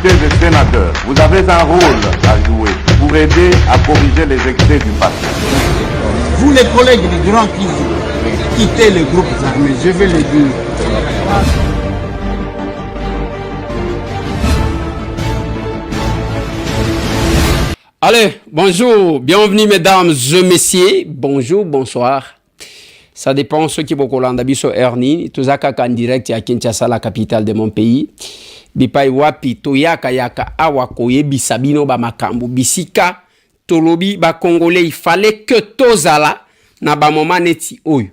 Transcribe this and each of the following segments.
députés et sénateurs, vous avez un rôle à jouer pour aider à corriger les excès du passé. Vous les collègues du Grand Kivu, quittez les groupes armés, je vais le dire. Allez, bonjour, bienvenue mesdames et messieurs, bonjour, bonsoir. Ça dépend ceux qui vont colanda biso Erni, tout ça en direct à Kinshasa, la capitale de mon pays. Bipai wapi toyaka yaka awa koye bisabino ba makambu bisika tolobi ba congolais, il fallait que tozala na ba moment neti oyo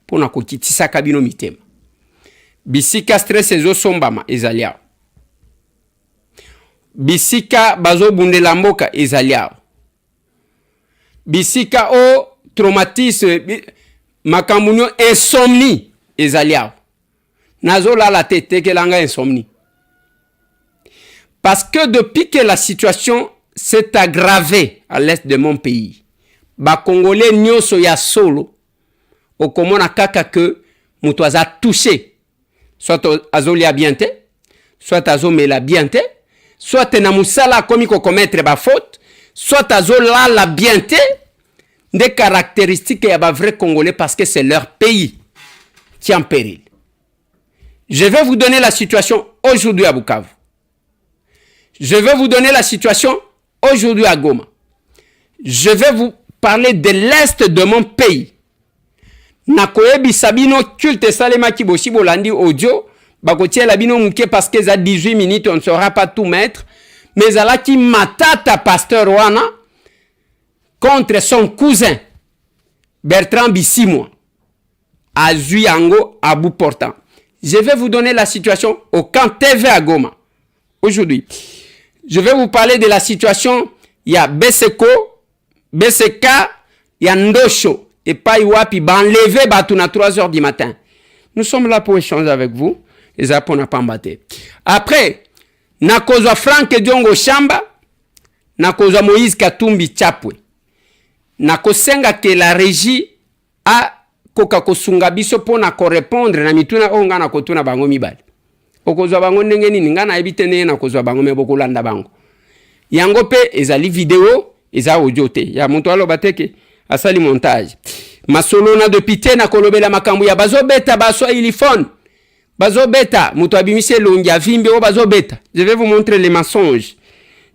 pona ko kitisa kabino mitema. Bisika stress ezo sombama ezalia. Bisika bazo bundela mboka ezalia. Bisika o traumatisme makambu insomnie ezalia. Nazo la tete que langa insomnie. Parce que depuis que la situation s'est aggravée à l'est de mon pays, ba Congolais nyoso ya solo, au komona kaka que mutoaza touché, soit azolia biente, soit azomela biente, soit na musala komi ko commettre ba faute, soit azola la biente, des caractéristiques ya ba vrai Congolais parce que c'est leur pays qui est en péril. Je vais vous donner la situation aujourd'hui à Bukavu. Je vais vous donner la situation aujourd'hui à Goma. Je vais vous parler de l'est de mon pays. Nakoyebi sabino culte salema kiboshi bolandi audio. Bakotie labino mouke parce que za 18 minutes on ne saura pas tout mettre. Mais ala ki matata pasteur wana contre son cousin Bertrand Bisimwa. Azuyango à bout portant. Je vais vous donner la situation au camp TV à Goma. Aujourd'hui. Je vais vous parler de la situation. Il y a Beseko, BCK, il y a Ndosho. Et pas Iwapi, enlevé Batuna 3 heures du matin. Nous sommes là pour échanger avec vous. Et ça, pour n'a pas embatté. Après, Nakozwa Frank Diongo Chamba, Nakozwa Moïse Katumbi Chapwe. Nakosenga que la régie a kokakosunga biso pour na répondre na mituna onga na kotuna bango mibali. Okozwa bango ndenge nini ngana ebite ne na kozwa bango meboko landa bango yango pe ezali video eza audio te ya muntu aloba teke asali montage masolo na député na kolobela makambu ya bazobeta baso ilifone bazobeta muntu abimise longi avimbe o bazobeta. Je vais vous montrer les mensonges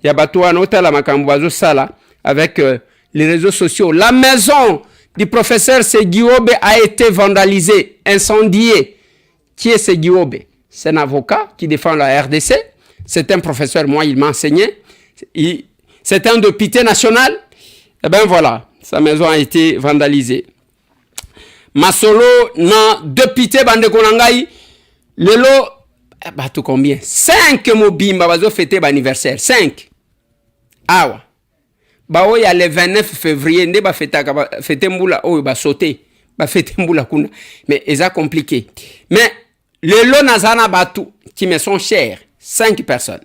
ya batwa nota la makambu bazo sala avec les réseaux sociaux. La maison du professeur Segiobe a été vandalisée, incendiée. Qui est Segiobe? C'est un avocat qui défend la RDC. C'est un professeur, moi, il m'a enseigné. C'est un député national. Et bien voilà, sa maison a été vandalisée. Masolo, non, député Bandekonangaï, le lot, bah tout combien? 5 mobimba, bazo fêter l'anniversaire. 5. Ah ouais. Bah oui, il y a le 29 février, ne ba fêter mboula, oh, bah sauter. Bah fêter mboula kuna. Mais c'est compliqué. Mais les lots nazana batu qui me sont chers, 5 personnes.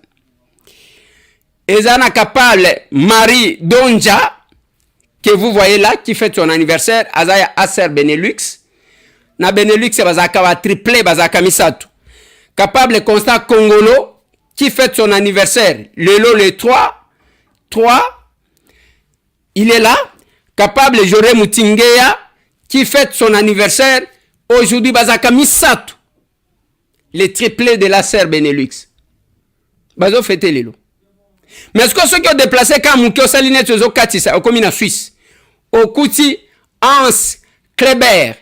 Ezana capable Marie Donja, que vous voyez là, qui fête son anniversaire, Azaya Acer Benelux. Na Benelux, bazaka va triplé, bazaka misatu. Capable Constant Congolo, qui fête son anniversaire, le lot le 3. Il est là. Capable Joré Moutingeya, qui fête son anniversaire, aujourd'hui bazaka misatu. Les triplés de la serre Benelux. Bazo fêter les lots. Mais est-ce que ceux qui ont déplacé quand Moukio Salinet au Katissa, au commune en Suisse, au Kouti, Hans Kleber,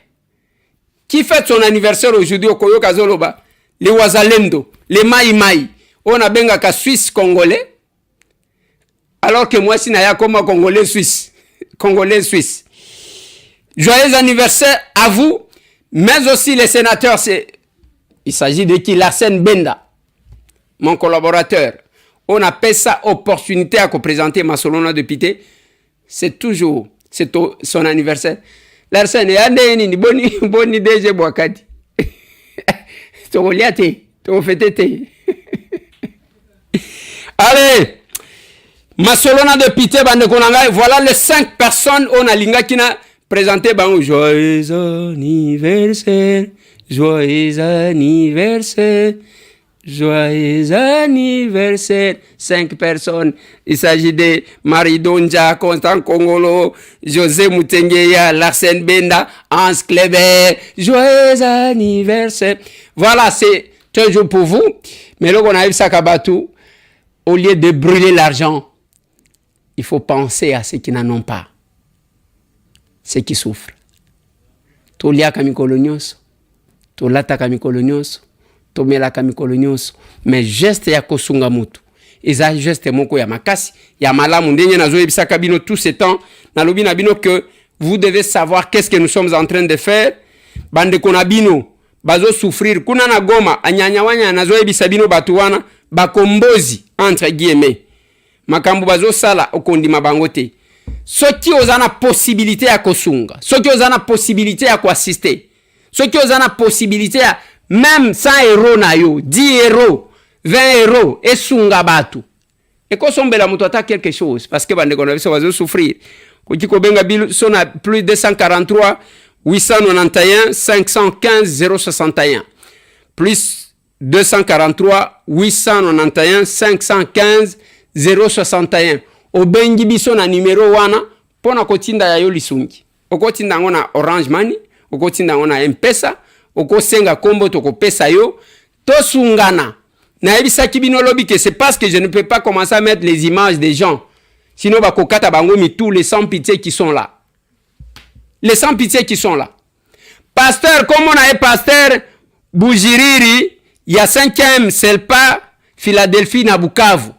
qui fête son anniversaire aujourd'hui au Koyo Kazoloba, les Wazalendo, les Maï, on a benga ka Suisse congolais, alors que moi, si naya comme congolais suisse. Congolais suisse. Joyeux anniversaire à vous, mais aussi les sénateurs, il s'agit de qui? Larsen Benda, mon collaborateur. On appelle ça opportunité à présenter ma solona député. C'est toujours son anniversaire. Larsen est un boni DG Boakadi. Tu as fait. Allez, ma solona député, voilà les 5 personnes on a linga qui n'a présenté. Joyeux anniversaire. Joyeux anniversaire. Joyeux anniversaire. 5 personnes. Il s'agit de Marie Donja, Constant Kongolo, José Moutengeya, Larsen Benda, Hans Kleber. Joyeux anniversaire. Voilà, c'est un jour pour vous. Mais là, on arrive à Kabatou, au lieu de brûler l'argent, il faut penser à ceux qui n'en ont pas. Ceux qui souffrent. Tolia kamikolonyos, tolata kamikolonyos, tomela kamikolonyos, mais geste ya kosunga mutu. Eza geste moko ya makasi, ya malamu ndenye nazo ebisaka bino tout ce temps, na lobi na bino que vous devez savoir qu'est-ce que nous sommes en train de faire. Bande konabino, bazo souffrir, kuna na Goma, anyanya wanya nazo ebisa bino batu wana, bakombozi, entre guillemets. Makambu bazo sala okondima bangote. Soki ozana possibilité ya kosunga, soki ozana possibilité ya koassister, soki ozana possibilité ya même 100 euros na yo, 10 euros, 20 euros, et sunga batu. Et ko sombela mutu ata quelque chose, parce que bande kona biso bazo souffrir. Koki ko benga bilu sona plus de 243 891 515 061. Plus 243 891 515 061. Obengi biso na numero wana pona kotinda ya yo lisungi. Okotinda ngona Orange Money, okotinda ngona M-Pesa, okosenga kombo toko pesa yo, tosungana. Na ebisa kibino lobi que c'est parce que je ne peux pas commencer à mettre les images des gens. Sinon bakokata bango mi tous les sans pitié qui sont là. Les sans pitié qui sont là. Pasteur, comme on a un pasteur Boujiriri, il y a 5e Selpa, Philadelphie na Bukavu.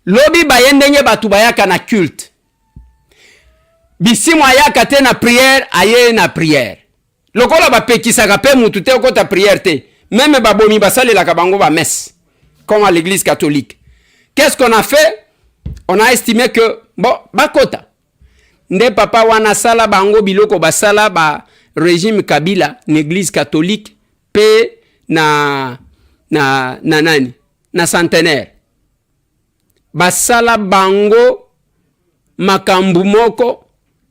Lobi bayendenge batu bayaka na culte. Bisimu ayaka te na prière, aye na prière. Lokola ba pekisaka pe mutu te okota prière te. Même babomi basale la kabango ba messe. Comme à l'église catholique. Qu'est-ce qu'on a fait? On a estimé que, bon, bakota. Nde papa wana sala bango biloko basala ba régime Kabila, l'église catholique, pe na nani? Na centenaire. Basala bango makambu moko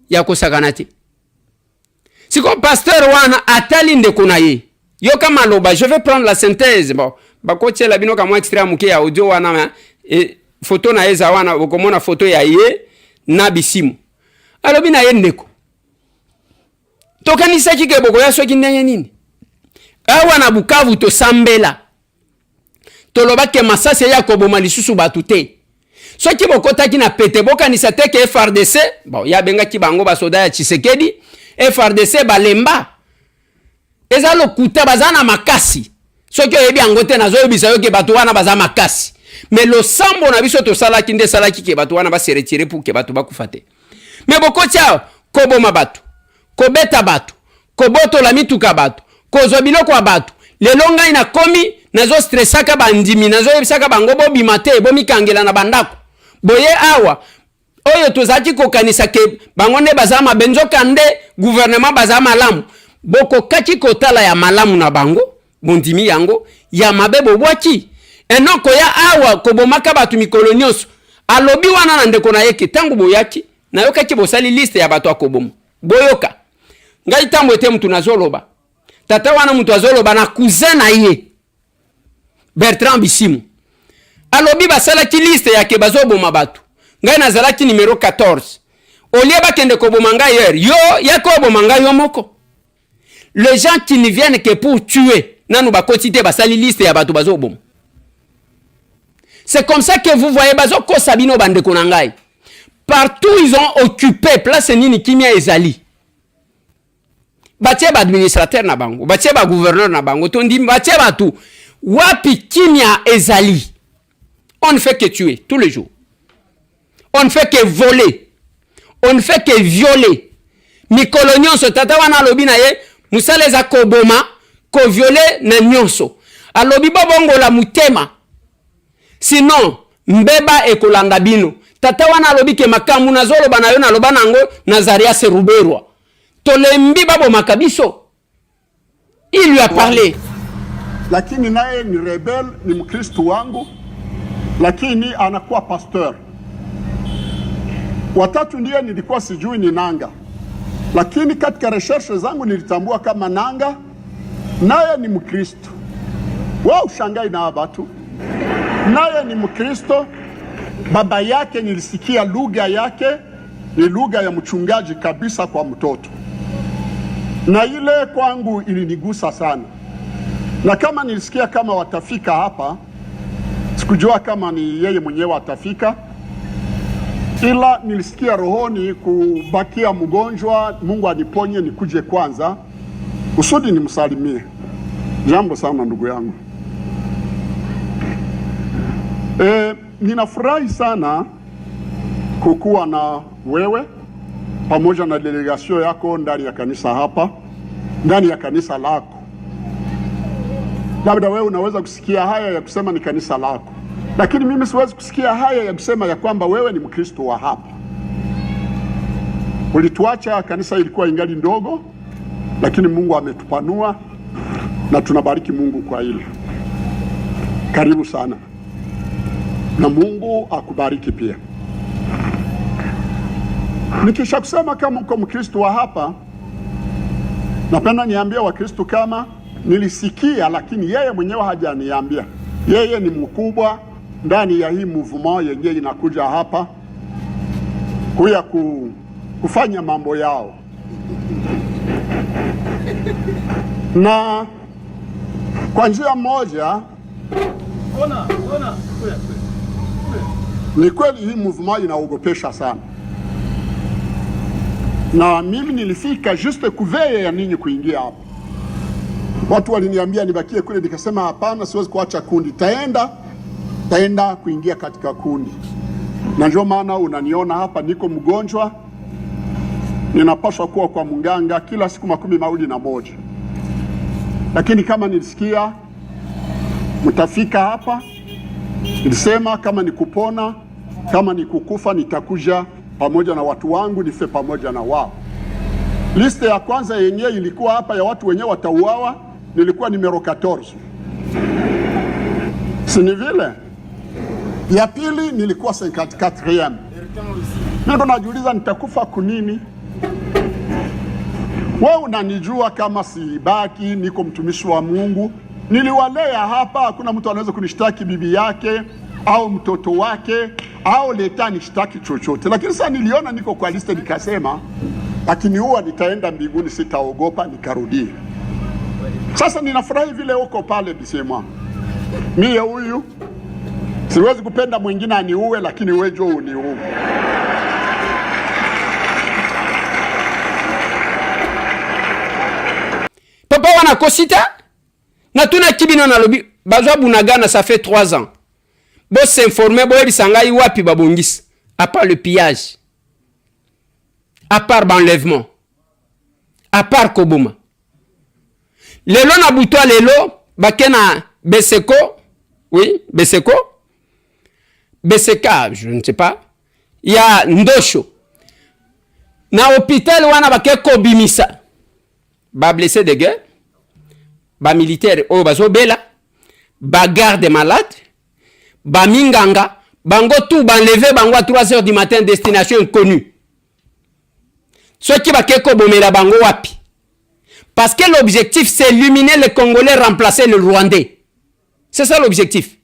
ya kosakana te. Siko pasteur wana atali ndeko na ye. Yo kama loba, je vais prendre la synthèse. Bon, bakotie la bino kama extrait muke ya audio wana e photo na eza wana okomona photo ya ye na bisimu. Alobi na ye ndeko. Tokanisa kike boko ya soki ndenge nini? Awa na Bukavu to sambela. Toloba ke masase ya koboma lisusu batu te. Soki bokotaki na pete bokanisa te ke FARDC, bon ya benga ki bango basoda ya Tshisekedi, FARDC balemba. Eza lokuta bazana makasi. Soki oyebi yango te nazo yebisa yo ke batu wana baza makasi. Mais lo sambo na biso to salaki nde salaki ke batu wana ba se retirer pour ke batu bakufa te. Mais bokotia koboma batu, kobeta batu, koboto la mituka batu, kozwa biloko ya batu. Lelo ngai na komi nazo stressaka bandimi, nazo yebisaka bango bobima te, bomikangela na bandako. Boye awa oyo tozaki kokanisa ke bango ne baza mabenzo kande gouvernement baza malamu. Boko kaki kotala ya malamu na bango, bondimi yango ya mabebo bwaki. Enoko ya awa kobomaka batu mikolo nyonso. Alobi wana na ndeko na yeke tangu boyaki na yoka ki bosali liste ya batu akobomo. Boyoka. Ngai tambo ete mtu nazoloba. Tata wana mtu azoloba na cousin na ye. Bertrand Bisimu. Alobi basala ki liste ya ke bazoboma batu. Ngai nazalaki numero 14. Olie bakende koboma ngai yer. Yo ya koboma ngai yo moko. Les gens qui ne viennent que pour tuer, nanu bakotite basali liste ya batu bazoboma. C'est comme ça que vous voyez bazoko sabino bande konangai. Partout ils ont occupé place nini kimia ezali. Batie ba administrateur na bango, batie ba gouverneur na bango, tondi batie batu. Wapi kimia ezali. On ne fait que tuer tous les jours. On ne fait que voler. On ne fait que violer. Mikolo nyonso tata wana lobi na ye, musaleza koboma, ko violer na nyonso. Alobi bobongo la mutema. Sinon, mbeba ekolanda bino. Tata wana alobi ke makamu na zolo bana yo na loba nango Nazaria Seruberwa. Tolembi babo makabiso. Il lui a parlé. Lakini naye ni rebel, ni Mkristo wangu, lakini anakuwa pasteur. Watatu ndiye nilikuwa sijui ni nanga. Lakini katika research zangu nilitambua kama nanga naye ni Mkristo. Wao ushangai na watu. Naye ni Mkristo, baba yake nilisikia lugha yake ni lugha ya mchungaji kabisa kwa mtoto. Na ile kwangu ilinigusa sana. Na kama nilisikia kama watafika hapa, sikujua kama ni yeye mwenyewe atafika. Ila nilisikia rohoni kubakia mgonjwa, Mungu aniponye nikuje kwanza, usudi nimsalimie. Jambo sana ndugu yangu. Ninafurahi sana kukuwa na wewe pamoja na delegasio yako ndani ya kanisa hapa, ndani ya kanisa lako. Labda wewe unaweza kusikia haya ya kusema ni kanisa lako, lakini mimi siwezi kusikia haya ya kusema ya kwamba wewe ni Mkristo wa hapa. Ulituacha, kanisa ilikuwa ingali ndogo, lakini Mungu ametupanua na tunabariki Mungu kwa hilo. Karibu sana. Na Mungu akubariki pia. Nikisha kusema kama uko Mkristo wa hapa, napenda niambie Wakristo kama nilisikia, lakini yeye mwenyewe hajaniambia. Yeye ni mkubwa ndani ya hii movement yenye inakuja hapa kuya kufanya mambo yao. Na kwa njia moja ni kweli hii movement inaogopesha sana. Na mimi nilifika juste kuveye ya ninyi kuingia hapa. Watu waliniambia nibakie kule, nikasema hapana, siwezi kuacha kundi. Taenda kuingia katika kundi. Na ndio maana unaniona hapa niko mgonjwa. Ninapaswa kuwa kwa mganga kila siku 21. Lakini kama nilisikia mtafika hapa, nilisema kama ni kupona, kama ni kukufa, nitakuja pamoja na watu wangu, nife pamoja na wao. Liste ya kwanza yenyewe ilikuwa hapa ya watu wenyewe watauawa, nilikuwa numero 14. Si ni vile? Ya pili nilikuwa 54e. Niko najiuliza nitakufa kunini? Wewe unanijua kama sibaki, niko mtumishi wa Mungu. Niliwalea hapa, hakuna mtu anaweza kunishtaki bibi yake au mtoto wake au leta nishtaki chochote. Lakini sasa niliona niko kwa liste, nikasema lakini huwa nitaenda mbinguni, sitaogopa, nikarudi. Sasa ninafurahi vile uko pale bisema. Mie huyu siwezi kupenda mwingine aniue, lakini wewe njoo uniue. Papa wana kosita na tuna kibino na lobi bazwa bunagana, ça fait 3 ans. Bo s'informer bo ebisangai wapi babongisi, à part le pillage, à part l'enlèvement, à part Koboma. Lelo na butwa lelo bakena Beseko, oui, Beseko, BCK, je ne sais pas. Il y a Ndosho. Na hôpital wana bakeko bimisa. Ba blessé de guerre, ba militaire o bazo bela, ba garde malade, ba minganga, bango tout ba enlevé bango à 3 heures du matin, destination inconnue. Ceux qui bakeko bomela bango wapi? Parce que l'objectif c'est éliminer les Congolais, remplacer le Rwandais. C'est ça l'objectif.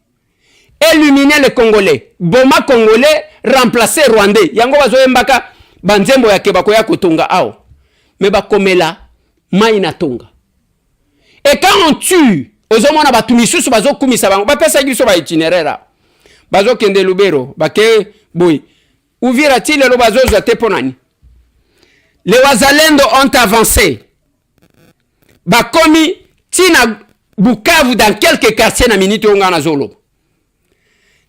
Éliminer les Congolais, boma Congolais, remplacer Rwandais. Yango bazo mbaka banzembo ya kebako ya kotonga ao. Mais bakomela maina tonga. Et quand on tue, ozomona batumisusu bazo kumisa bango, ba pesa giso ba itinéraire. Bazo kende Lubero, bake boy. Uvira tile lo bazo za teponani. Les Wazalendo ont avancé. Bakomi tina Bukavu dans quelques quartiers na minute ongana zolo.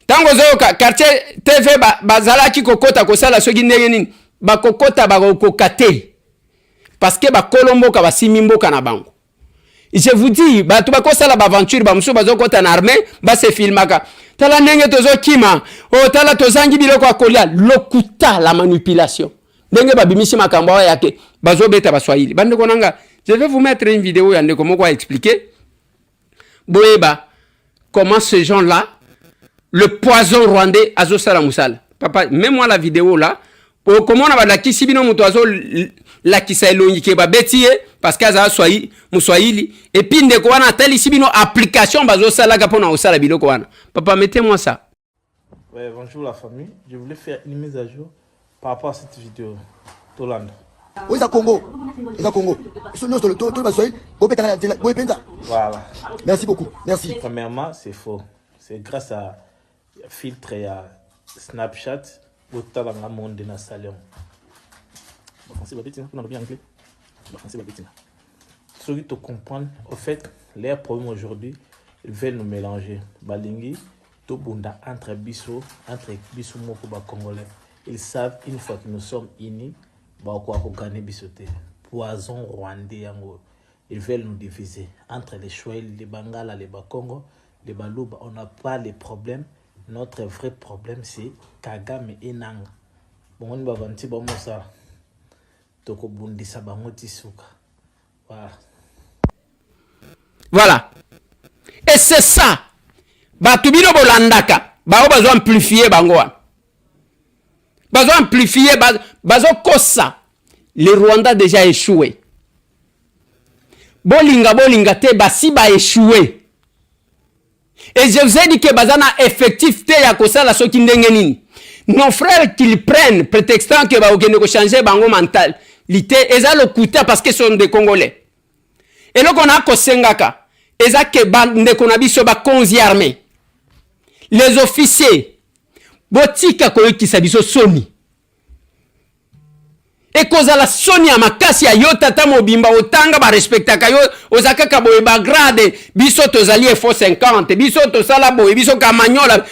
Tango zo quartier TV bazalaki kokota kosala soki ndenge nini, bakokota bakokate. Parce que ba kolomboka ba simimboka na bango. Je vous dis, ba tu bakosala ba aventure ba musu bazokota na armée, ba se filmaka. Tala ndenge tozo kima, o tala tozangi biloko akolia, lokuta la manipulation. Ndenge ba bimisi makambo yake, bazobeta ba Swahili. Bande konanga, je vais vous mettre une vidéo yande comment quoi expliquer. Boeba, comment ces gens-là, le poison rwandais azosala musala. Papa, mets-moi la vidéo là. Comment on a la kisibino mutoazo la kisa elongi ke ba betie parce que ça soit muswahili et puis ndeko wana tali sibino application bazo sala ka pona osala biloko wana. Papa, mettez-moi ça. Ouais, bonjour la famille. Je voulais faire une mise à jour par rapport à cette vidéo. Tolanda. Oui, c'est Congo. C'est Congo. Voilà. Merci beaucoup. Merci. Premièrement, c'est faux. C'est grâce à filtre et à Snapchat autant dans le monde de la salon. Ceux qui te comprennent, au fait, les problèmes aujourd'hui, ils veulent nous mélanger. Balingi, tout bunda entre Bissau, Moko, Congolais. Ils savent, une fois que nous sommes unis, poison rwandais. Ils veulent nous diviser entre les Chouel, les Bangala, les Bakongo, les Balouba. On n'a pas les problèmes. Notre vrai problème, c'est Kagame et Nanga. Bon, on va vanter bon ça. Toko bundi sabango suka. Voilà. Voilà. Et c'est ça. Batubino bolandaka. Bao bazo amplifier bangoa. Bazo amplifier, bazo kosa. Le Rwanda a déjà échoué. Bolinga te basi ba échoué. Et je vous ai dit que bazana effectif te ya kosa la soki ndenge nini. Nos frères qu'ils prennent prétextant que ba okende ko changer bango mental. Lité eza le coûter parce que sont des Congolais. Et là qu'on a ko sengaka. Eza ke bande ko na biso ba konzi armée. Les officiers botika ko yikisa biso soni. Et koza la soni ya makasi ya yo tata mobimba otanga ba respectaka yo ozaka ka boye ba grade biso tozali F 50 biso to sala boye biso ka manyola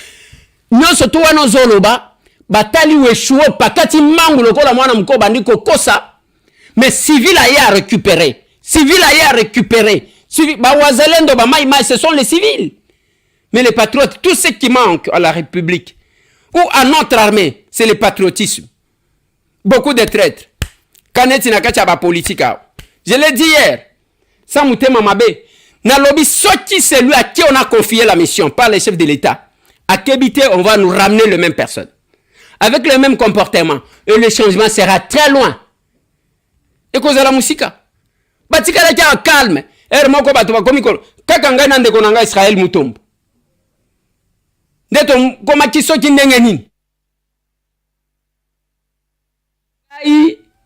nyonso to wana zoloba batali weshuo pakati mangu lokola mwana mko bandiko kosa mais civil a ya récupérer civil ba wazalendo ba mai ce sont les civils mais les patriotes tout ce qui manque à la République ou à notre armée c'est le patriotisme. Beaucoup de traîtres. Kaneti na kacha ba politique. Je l'ai dit hier. Ça mutema mabe. Na lobby soki celui à qui on a confié la mission par les chefs de l'État. À Kébité, on va nous ramener le même personne. Avec le même comportement. Et le changement sera très loin. Et cause la musique. Batika la kia calme. Moko batu ba komiko. Kaka ngai nande konanga Israël mutombo. Ndeto koma kisoki ndenge nini.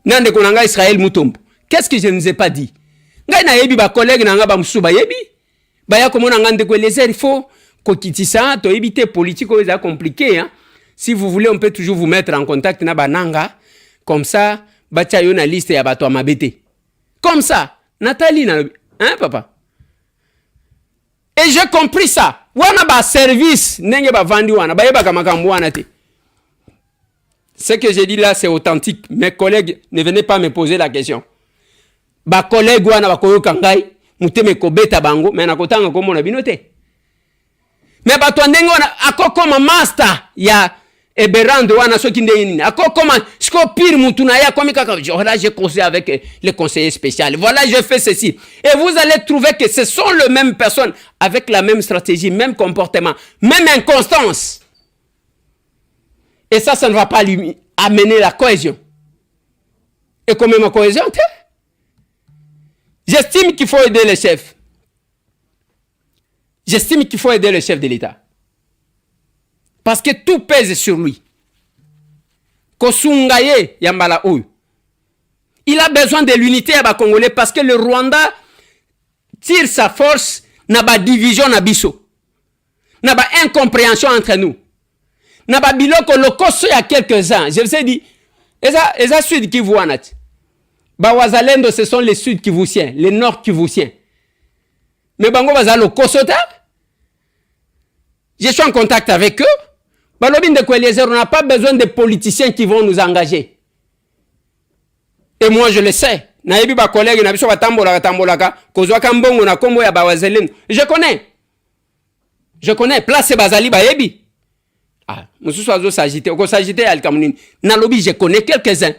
Nande konanga Israël mutombo. Qu'est-ce que je ne vous ai pas dit? Ngai na yebi ba collègue nanga ba musuba yebi. Ba ya komona ngande ko les il faut ko kitisa to éviter politique c'est compliqué hein. Si vous voulez on peut toujours vous mettre en contact na bananga comme ça bacha yo na liste ya bato mabete. Comme ça, Nathalie na hein papa. Et j'ai compris ça. Wana ba service nenge ba vandi wana ba yeba kama kambo wana te. Ce que j'ai dit là, c'est authentique. Mes collègues, ne venez pas me poser la question. Ba collègue wana ba koyo kangai, muteme kobeta bango, mais na kotanga komo na binote. Mais ba to ndengo na akoko ma master ya eberando wana soki ndeni. Akoko ma sko pire mutu na ya komi kaka. Voilà, j'ai conseillé avec les conseillers spéciaux. Voilà, je fais ceci. Et vous allez trouver que ce sont les mêmes personnes avec la même stratégie, même comportement, même inconstance. Et ça ne va pas lui amener la cohésion. Et combien ma cohésion? J'estime qu'il faut aider les chefs. J'estime qu'il faut aider le chef de l'État. Parce que tout pèse sur lui. Kosungaye Yambala Ou. Il a besoin de l'unité à Congolais parce que le Rwanda tire sa force na ba division na biso. Na ba incompréhension entre nous. Na ba biloko lokoso ya quelques-uns. Je vous ai dit, eza sud qui vous anat. Ba wazalendo ce sont les sud kivusiens, les nord kivusiens. Mais bango baza lokoso ta. Je suis en contact avec eux. Balobin de Kweliezer, on n'a pas besoin de politiciens qui vont nous engager. Et moi je le sais. Na yebi ba collègue na biso batambolaka kozwa kambongo na kombo ya ba wazalendo. Je connais place bazali ba yebi. Ah, mususu azo s'agiter, oko s'agiter al kamunini. Na lobi je connais quelques-uns.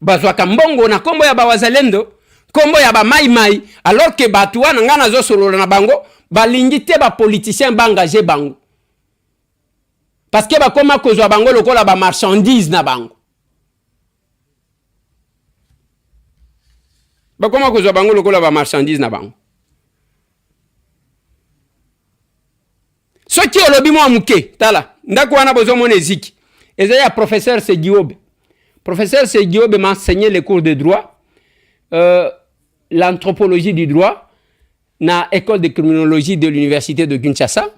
Bazwa kambongo na kombo ya ba wazalendo, kombo ya ba mai alors que batuwa na ngana zo solo na bango, balingi te ba politicien ba engager bango. Parce que ba koma kozwa bango lokola ba marchandise na bango. Ba koma ko zo bango lokola ba marchandise na bango. Soki olobi mo amuke tala ndako wana bozo mona eziki. Ezaya professeur Segiobe. Professeur Segiobe m'a enseigné les cours de droit, l'anthropologie du droit na école de criminologie de l'université de Kinshasa.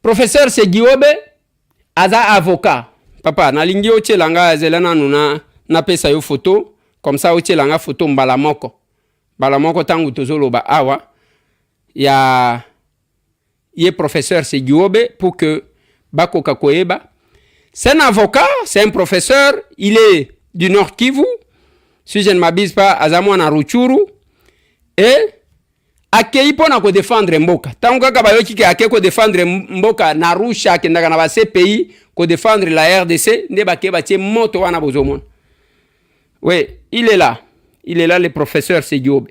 Professeur Segiobe aza avocat. Papa nalingi ochelanga zelana nuna na pesa yo photo comme ça ochelanga photo mbala moko. Mbala moko tangu tozoloba awa ya ye professeur Segiobe pour que bako kakoeba. C'est un avocat, c'est un professeur, il est du Nord Kivu, si je ne m'abuse pas, azamwa na Ruchuru, et akei pona ko défendre mboka. Tango kaka bayoki ke akei ko défendre mboka na Rusha ke ndaka na ba pays ko défendre la RDC, nde bake batie moto wana bozomona. Oui, il est là. Il est là le professeur Segiobe.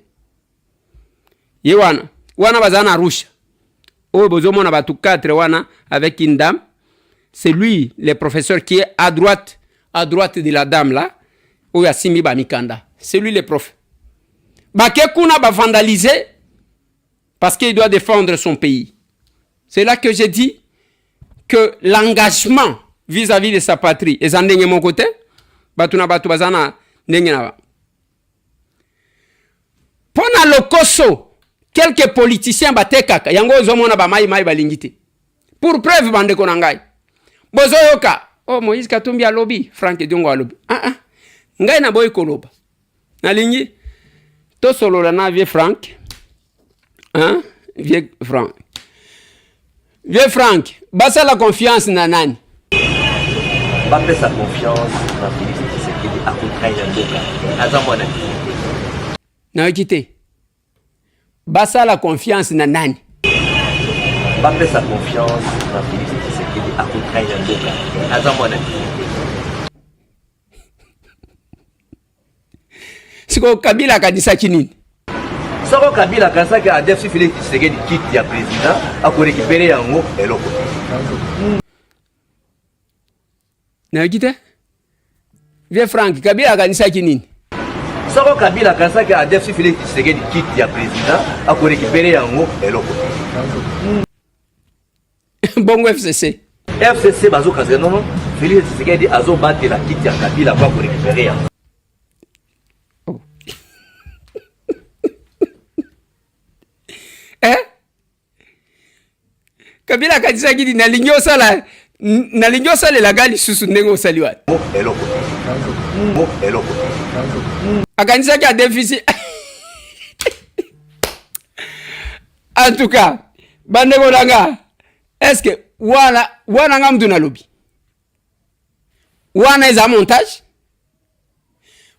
Yewana, wana bazana Rusha. Oh bozomona batu 4 wana avec une dame. C'est lui, le professeur qui est à droite de la dame là, où il y a Simi Bamikanda. C'est lui le prof. Baké Kuna va vandaliser parce qu'il doit défendre son pays. C'est là que j'ai dit que l'engagement vis-à-vis de sa patrie, et zandenge mon côté, batuna batu bazana ndenge. Pona lokoso, quelques politiciens batekaka, yango zomona ba mai balingite. Pour preuve bande konangai. Bozoyoka. Oh, Moïse Katumbi a lobby. Frank Diongo a lobby. Ngai na boy koloba. Nalingi. To solo la na vieux Frank. Hein? Vieux Frank. Vieux Frank. Basa la confiance na nani. Bape sa confiance na Félix Tshisekedi a contraint ya mboka. Azamwana. Na okite. Basa la confiance na nani. Bape sa confiance na Félix Tshisekedi a contraint ya mboka. Azamwana. Siko Kabila kanisa kinini. Soko Kabila kanisa ke adef si Félix Tshisekedi quitte ya président a ko récupérer yango eloko. Na okite. Vieux Frank, Kabila kanisa kinini. Soko Kabila kanisa ke adef si Félix Tshisekedi quitte ya président a ko récupérer yango eloko. Bongo FCC. FCC bazo kanisa non Félix Tshisekedi azo battre la quitte ya Kabila pour récupérer yango. Kabila kanisa kidi nalingo sala la gali susu ndengo saliwa. Eloko. Eloko. Akanisa ki a déficit. En tout cas, bandeko nanga, est-ce que wana ngamdu na lobby? Wana eza montage?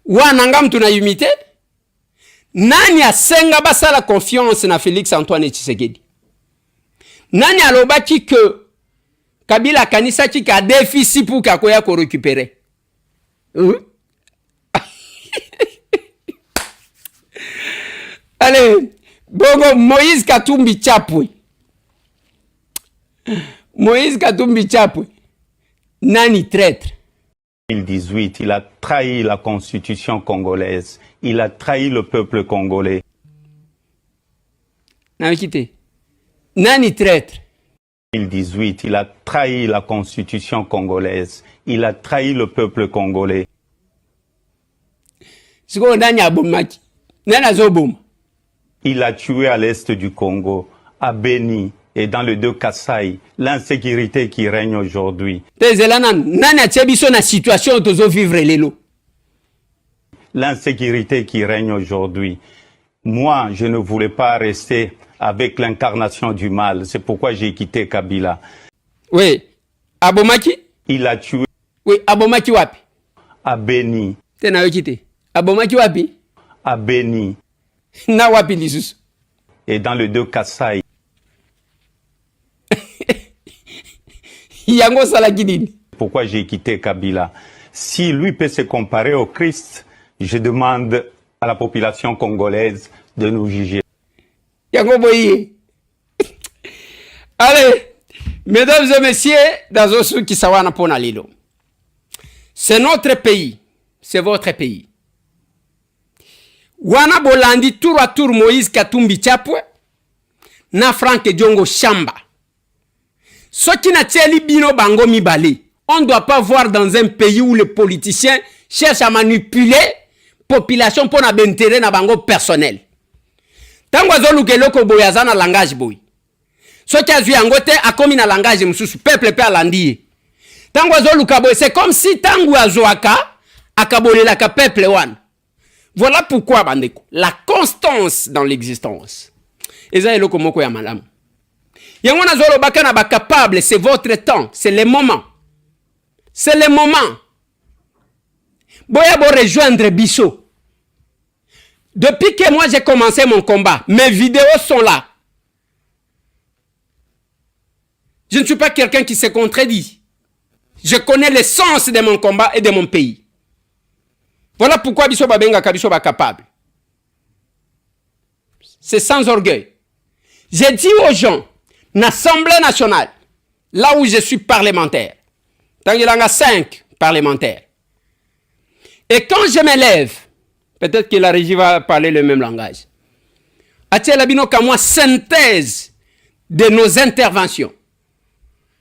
Wana ngamdu na imité? Nani asenga basala confiance na Félix Antoine Tshisekedi? Nani alobaki que Kabila kanisa ki a déficit pour kakoya ko récupérer? Allez, bongo Moïse Katumbi Chapwe. Moïse Katumbi Chapwe. Nani traître. 2018, il a trahi la constitution congolaise. Il a trahi le peuple congolais. Nani traître. 2018, il a trahi la constitution congolaise. Il a trahi le peuple congolais. Il a tué à l'est du Congo, à Beni et dans le deux Kasaï, l'insécurité qui règne aujourd'hui. L'insécurité qui règne aujourd'hui. Moi, je ne voulais pas rester avec l'incarnation du mal. C'est pourquoi j'ai quitté Kabila. Oui. Abomaki? Il a tué. Oui, Abomaki wapi? À Beni. Tena yo quitté. Abomaki wapi? À Beni. Na wapi lisusu? Et dans le deux Kasaï. Yango salakidini. Pourquoi j'ai quitté Kabila? Si lui peut se comparer au Christ, je demande à la population congolaise de nous juger. Yango boye. Allez, mesdames et messieurs, dans Osu Kisawana Pona Lilo. C'est notre pays. C'est votre pays. wana bolandi tour à tour Moïse Katumbi Chapwe na Frank Diongo Chamba. Ce qui n'a tieli bino bango mibale. On ne doit pas voir dans un pays où les politiciens cherchent à manipuler la population pour n'abentrer na bango personnel. Tango azolukeloko boyaza na langage boy. Ce qui a vu angote a commis na langage mususu peuple pe alandi. Tango azoluka boy, c'est comme si tango azoaka akabolela ka peuple wan. Voilà pourquoi bandeko, la constance dans l'existence. Eza eloko moko ya malamu. Yango na zolo baka na ba capable, c'est votre temps, c'est le moment. C'est le moment. Boya bo rejoindre Bisso. Depuis que moi j'ai commencé mon combat, mes vidéos sont là. Je ne suis pas quelqu'un qui se contredit. Je connais l'essence de mon combat et de mon pays. Voilà pourquoi Bisso Babenga Kabiso ba capable. C'est sans orgueil. J'ai dit aux gens, l'Assemblée nationale, là où je suis parlementaire, tant qu'il y en a 5 parlementaires, et quand je me lève, peut-être que la régie va parler le même langage, a-t-il abino qu'à moi synthèse de nos interventions.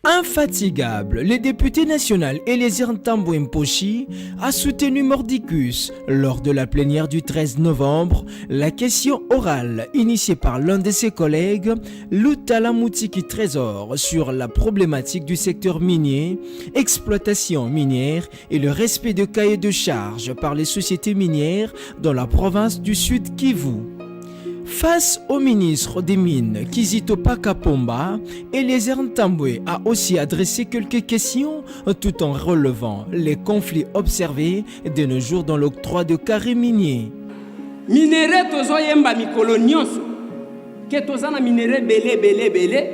Infatigable, le député national Eliezer Ntambo Mposhi a soutenu Mordicus lors de la plénière du 13 novembre. La question orale initiée par l'un de ses collègues, Lutala Moutiki Trésor, sur la problématique du secteur minier, exploitation minière et le respect de cahiers de charges par les sociétés minières dans la province du Sud Kivu. Face au ministre des Mines, Kizito Pakapomba, Eliezer Ntambwe a aussi adressé quelques questions tout en relevant les conflits observés de nos jours dans l'octroi de carrés miniers. Minéré tozo yemba mikolo nyonso, ke tozana minéré belé,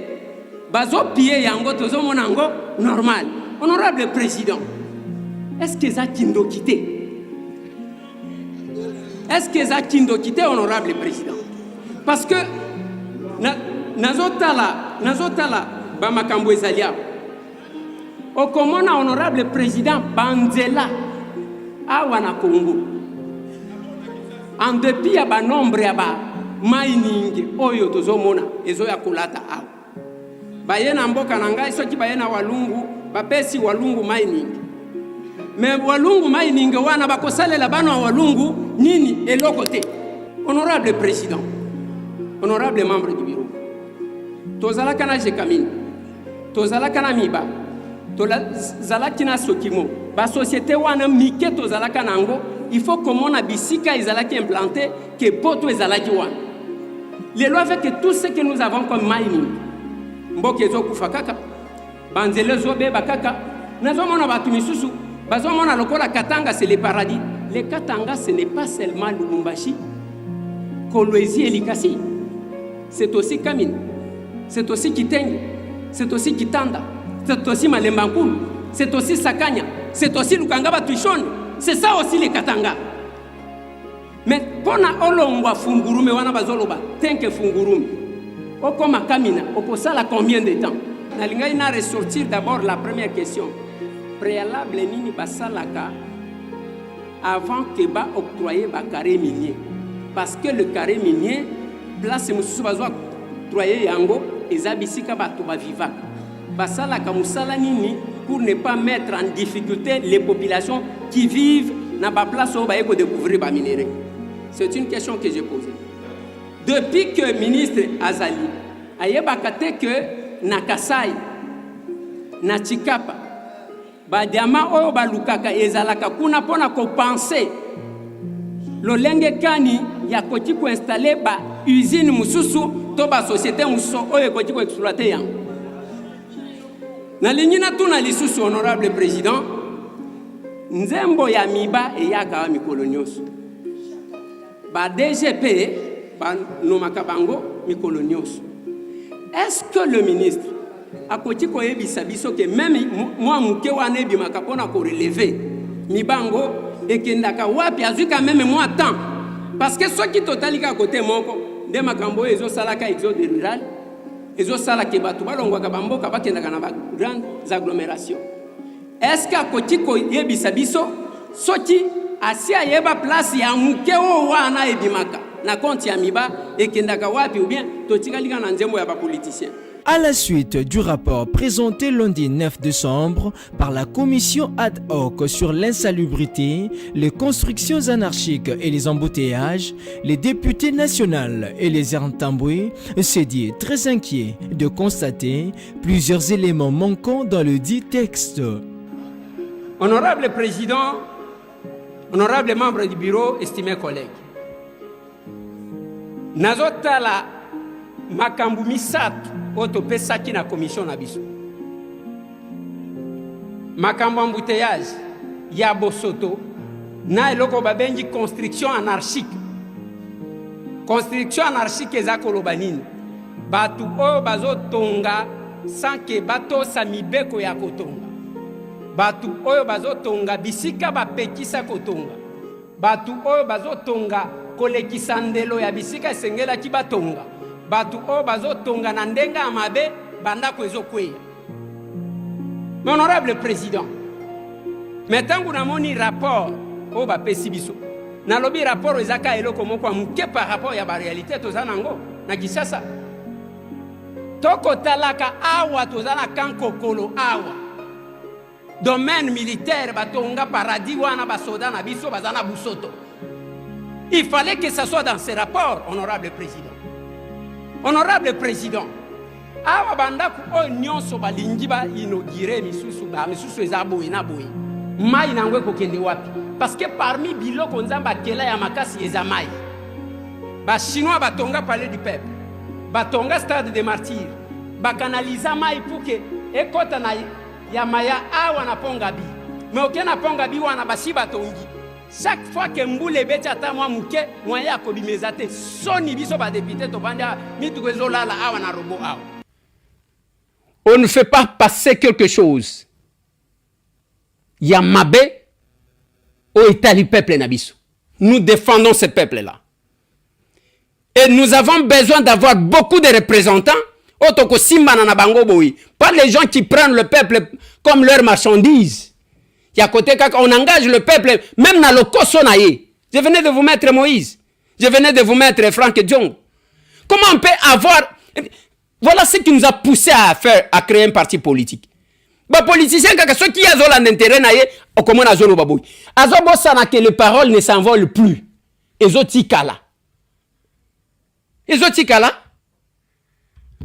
bazo pie yango tozo monango normal. Honorable président, est-ce que ça kindo quitté? Est-ce que ça kindo quitté, honorable président? Parce que nazotala ba makambo ezalia okomona honorable président Banzela awa na Congo en dépit ya ba nombre ya ba mining oyo tozomona ezo ya kolata awa bayena mboka na ngai soki bayena walungu bapesi walungu mining mais walungu mining wana bakosalela bana walungu nini eloko te. Honorable président, honorable membre du bureau, tozala kana jekamine, tozala kana miba, tozala kina sokimo, ba société wana mike tozala kana ngo, il faut comment on a bisika ezala ki implanté que poto ezala ki wana. Les lois fait que tout ce que nous avons comme mining, mboke zo kufakaka, banzele zo be bakaka, nazo mona batu misusu, bazo mona lokola Katanga c'est le paradis. Le Katanga ce n'est pas seulement Lubumbashi, Kolwezi et Likasi. C'est aussi Kamine, c'est aussi Kitenge, c'est aussi Kitanda, c'est aussi Malembankulu, c'est aussi Sakanya, c'est aussi Lukangaba Tuishoni, c'est ça aussi les Katanga. Mais pona olongwa fungurume wana bazoloba, tenke fungurume. Okoma Kamina, okosala combien de temps? Nalinga ina ressortir d'abord la première question. Préalable nini basalaka avant que ba octroyer ba carré minier. Parce que le carré minier place mususu bazwa octroyer yango ezabisika bato ba vivaka. Basala ka musala nini pour ne pas mettre en difficulté les populations qui vivent na ba place où ba yeko découvrir ba minerai. C'est une question que j'ai posée. Depuis que ministre Azali ayebakate que na Kasai na Chikapa ba diama oyo ba lukaka ezalaka kuna pona ko penser lolenge kani ya koti ko installer ba usine mususu to ba société mususu oyo koti ko exploiter yang na lignina tuna lisusu. Honorable président, nzembo ya miba e yaka mikolo nyonso ba DGP ba nomaka bango mikolo nyonso. Est-ce que le ministre a koti ko yebisa biso que même moi muke wana ebimaka pona ko relever mibango ekendaka wapi azwi quand même moi temps? Parce que ceux qui totalika côté moko de makambo ezo salaka exode rural ezo sala ke batu balongwaka bamboka bakendaka na ba grandes agglomérations. Est-ce que koti ko yebisa biso soki asi ayeba place ya muke o wana ebimaka na compte ya miba ekendaka wapi ou bien totikalika na nzembo ya ba politicien. À la suite du rapport présenté lundi 9 décembre par la commission ad hoc sur l'insalubrité, les constructions anarchiques et les embouteillages, les députés nationaux et les Ntambwe s'est dit très inquiets de constater plusieurs éléments manquants dans le dit texte. Honorable Président, honorable membre du bureau, estimés collègues, nazotala makambu misatu otopesaki na commission na biso. Makambu embouteillage ya Bosoto na eloko babengi construction anarchique. Construction anarchique eza koloba nini? Batu oyo bazotonga sans ke bato sa mibeko ya kotonga. Batu oyo bazotonga bisika bapekisa kotonga. Batu oyo bazotonga kolekisa ndelo ya bisika esengela ki batonga. Batu o bazotonga na ndenga amabe banda kwezokweya. Honorable Président, metangu na moni rapport o bapesi biso. Na lobi rapport ezaka eloko moko muke par rapport ya ba réalité tozanango na Kinshasa. Toko talaka awa tozana kankokolo awa. Domaine militaire batonga paradis wana basoda na biso bazana Busoto. Il fallait que ça soit dans ce rapport, honorable Président. Honorable Président, awa bandaku o nyonso balingi ba inauguré misusu ezaboye na boye. Mai nangwe kokende wapi? Parce que parmi biloko nzamba kela ya makasi ezamai. Ba chinois batonga palais du peuple. Batonga stade des martyrs. Ba canaliser mai pour que ekota na ya maya awa na Pongabi. Mais okena Pongabi wana basi batongi. Chaque fois que Mboule beti ata mwa muke moya kobimeza te soni biso ba député to banda mitukezo lala awa na robo awa. On ne fait pas passer quelque chose. Ya mabe au Italie peuple nabiso. Nous défendons ce peuple là. Et nous avons besoin d'avoir beaucoup de représentants otoko simbana na bango boyi, pas les gens qui prennent le peuple comme leur marchandise. On engage le peuple, même dans le Kosonaye. Je venais de vous mettre Moïse. Je venais de vous mettre Franck Diong. Comment on peut avoir... Voilà ce qui nous a poussé à créer un parti politique. Les politiciens, ceux qui ont un intérêt, comment on a baboui. Azobosana que les paroles ne s'envolent plus. Ezotikala. Ezotikala.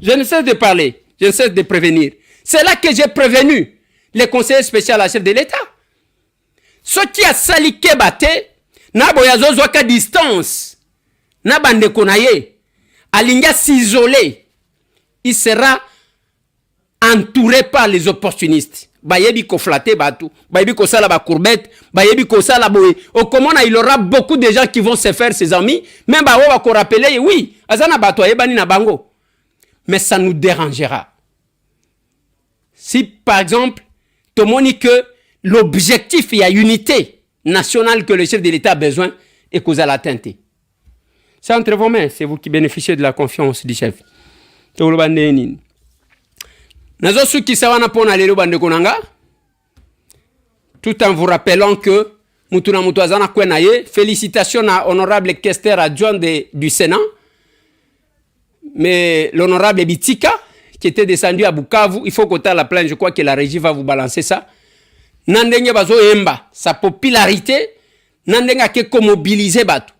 Je ne cesse de parler. Je ne cesse de prévenir. C'est là que j'ai prévenu les conseillers spéciaux à la chef de l'État. Ce qui a saliké bate, na boyazo zwaka distance, na bande konaye, alinga s'isoler, il sera entouré par les opportunistes. Bayebi ko flatter batu, bayebi ko sala ba courbette, bayebi ko sala boye. Au comment il y aura beaucoup de gens qui vont se faire ses amis, même ba wa ko rappeler oui, azana batu ayebani na bango. Mais ça nous dérangera. Si par exemple, tout le monde dit que l'objectif et la unité nationale que le chef de l'État a besoin est causé à l'atteinte. C'est entre vos mains, c'est vous qui bénéficiez de la confiance du chef. Tout en vous rappelant que félicitations à l'honorable questeur adjoint du Sénat, mais l'honorable Bitika, qui était descendu à Bukavu, il faut qu'au la plainte, je crois que la régie va vous balancer ça. Nandenge bazo emba sa popularité, nandenga ke ko mobiliser batu.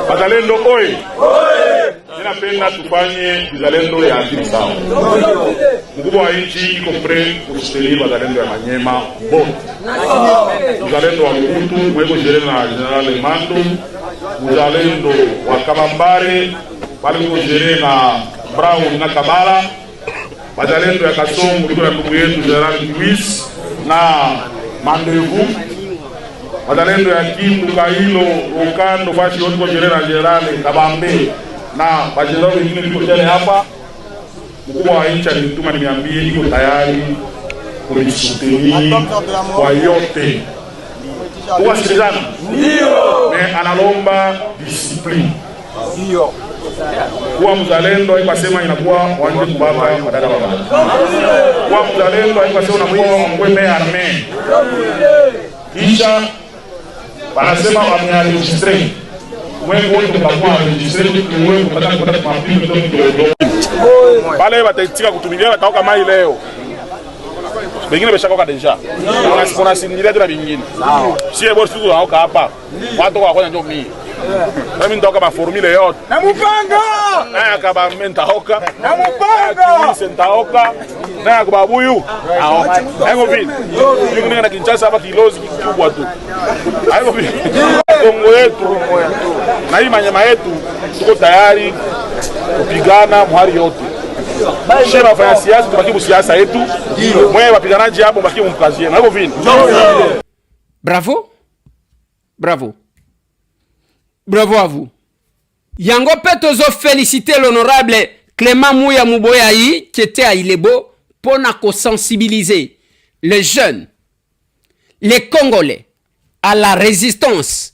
Wazalendo oye! Ninapenda tufanye uzalendo ya akili sawa. Mkubwa wa nchi iko pre kusustenir wazalendo ya Manyema bote. Uzalendo wa Mkutu, mweko jirena na General Mando, uzalendo wa Kabambare, pale mweko jirena Brown na Kabala, bazalendo ya Kasongo liko na ndugu yetu General Kiwis na Mandevu, bazalendo ya Kindu Kailo Okando fashi yote kwa General Kabambe na bajenerali wengine liko tele hapa. Mkubwa wa nchi alituma niambie iko tayari kunisuteni kwa yote. Kwa sikilizana? Ndio. Me analomba discipline. Ndio. Kuwa mzalendo haipasema inakuwa wanje kubaka madada wa baba. Kuwa mzalendo haipasema unakuwa mweme arme. Kisha wanasema wameregistre. Mwengo wote mtakuwa registre kwa mwengo mpaka kupata mapimo ndio. Pale watatika kutumilia wataoka mai leo. Bengine beshakoka deja. Kuna sindilia tena bingine. Sie bosi tu naoka hapa. Watu wako na ndio mimi. Mimi ndoka ma formule yote. Na mupanga. Na akaba mentaoka. Na mupanga. Sentaoka. Na akaba buyu. Hayo vipi? Yule na Kinshasa hapa kilozi kikubwa tu. Hayo vipi? Kongo yetu. Na hii manyama yetu tuko tayari kupigana mahali yote. Shema wafanya siasa tubaki siasa yetu. Mwe wapiganaji hapo baki mkazie. Na hivyo vini. Bravo. Bravo. Bravo à vous. Yango Petozo féliciter l'honorable Clément Mouya Mouboyayi qui était à Ilebo pour sensibiliser les jeunes, les Congolais à la résistance,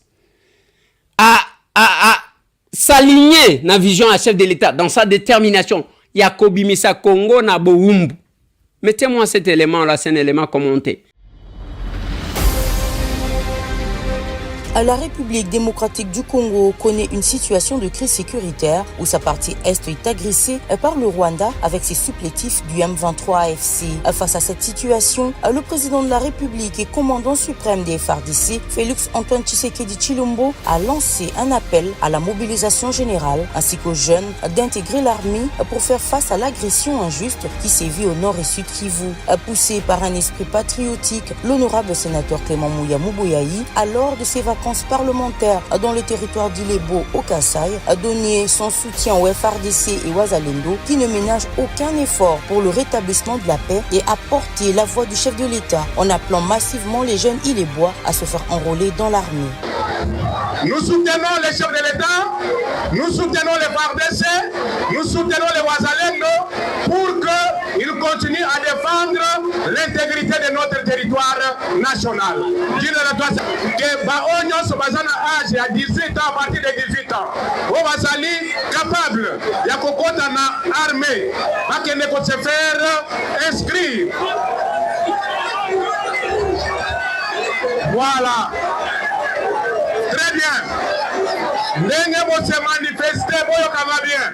à s'aligner dans la vision à chef de l'État, dans sa détermination. Yakobi Misa Congo na Boumbu. Mettez-moi cet élément là, c'est un élément commenté. La République démocratique du Congo connaît une situation de crise sécuritaire où sa partie Est est agressée par le Rwanda avec ses supplétifs du M23 AFC. Face à cette situation, le président de la République et commandant suprême des FARDC, Félix Antoine Tshisekedi Tshilombo, a lancé un appel à la mobilisation générale ainsi qu'aux jeunes d'intégrer l'armée pour faire face à l'agression injuste qui sévit au nord et sud Kivu. Poussé par un esprit patriotique, l'honorable sénateur Clément Mouya Mouboyayi, à lors de ses vacances parlementaires dans le territoire d'Ilebo au Kasaï, a donné son soutien au FARDC et Wazalendo qui ne ménagent aucun effort pour le rétablissement de la paix et a porté la voix du chef de l'État en appelant massivement les jeunes Ilébois à se faire enrôler dans l'armée. Nous soutenons les chefs de l'État, nous soutenons les FARDC, nous soutenons les Wazalendo pour qu'ils continuent à défendre l'intégrité de notre territoire national. Que Bazana âge à 18 ans, à partir de 18 ans, on va salir capable, il y a kokota na armée, pas qu'il ne peut se faire inscrire. Voilà. Très bien. N'engue mo se manifester, boyo kama bien.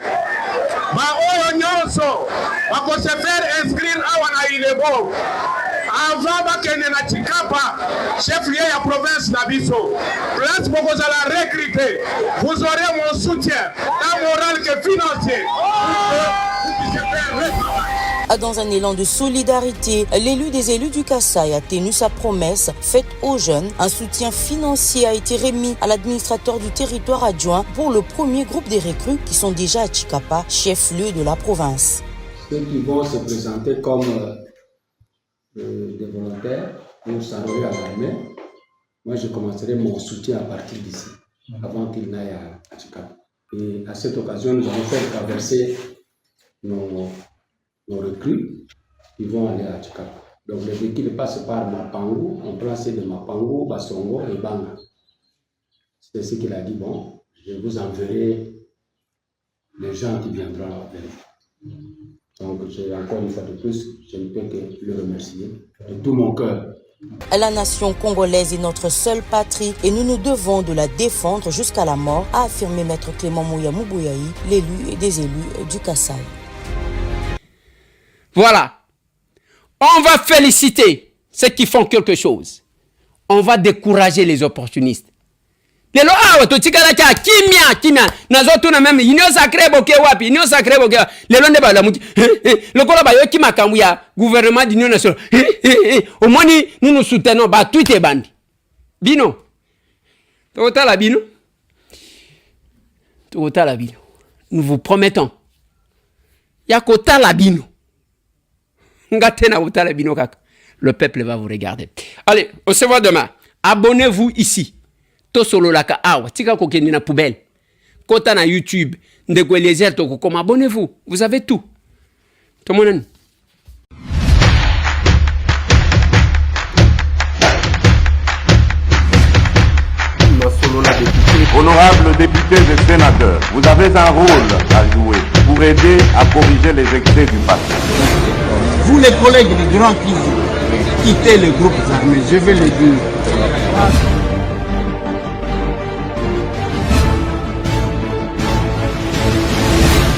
Ba oyo nyonso, ba ko se faire inscrire awa na Ilebo. Avant bakende na Chikapa, chef-lieu ya province d'Abisso. Place pour vous allez recruter. Vous aurez mon soutien, tant moral que financier. Dans un élan de solidarité, l'élu des élus du Kasaï a tenu sa promesse faite aux jeunes. Un soutien financier a été remis à l'administrateur du territoire adjoint pour le premier groupe des recrues qui sont déjà à Chikapa, chef-lieu de la province. Ceux qui vont se présenter comme des volontaires pour s'enrôler à l'armée, moi je commencerai mon soutien à partir d'ici, avant qu'il n'aille à Chikapa. Et à cette occasion, nous allons faire traverser nos recrues qui vont aller à Chikapa. Donc les véhicules passent par Mapango, on prend ceux de Mapango, Basongo et Banga. C'est ce qu'il a dit, bon, je vous enverrai les gens qui viendront avec vous. Donc encore une fois de plus, je ne peux que le remercier de tout mon cœur. La nation congolaise est notre seule patrie et nous nous devons de la défendre jusqu'à la mort, a affirmé Maître Clément Mouya Mouboyayi, l'élu des élus du Kasaï. Voilà. On va féliciter ceux qui font quelque chose. On va décourager les opportunistes. Lelo awa to tikala cha kimya nazotu na meme union sacrée boke wapi union sacrée boke lelo nde bala muti lokola ba yoki makambu ya gouvernement d'union nationale au moins nous soutenons ba tout est bandi bino totala bino nous vous promettons ya kota la bino Le peuple va vous regarder. Allez, on se voit demain. Abonnez-vous ici. Tosolo laka awa. Tika kokeni na poubelle. Kota na YouTube. Ndeko Eliezer toko comme abonnez-vous. Vous avez tout. Tout le monde. Honorables députés et sénateurs, vous avez un rôle à jouer pour aider à corriger les excès du passé. Vous les collègues du Grand Kivu, quittez les groupes armés, je vais le dire.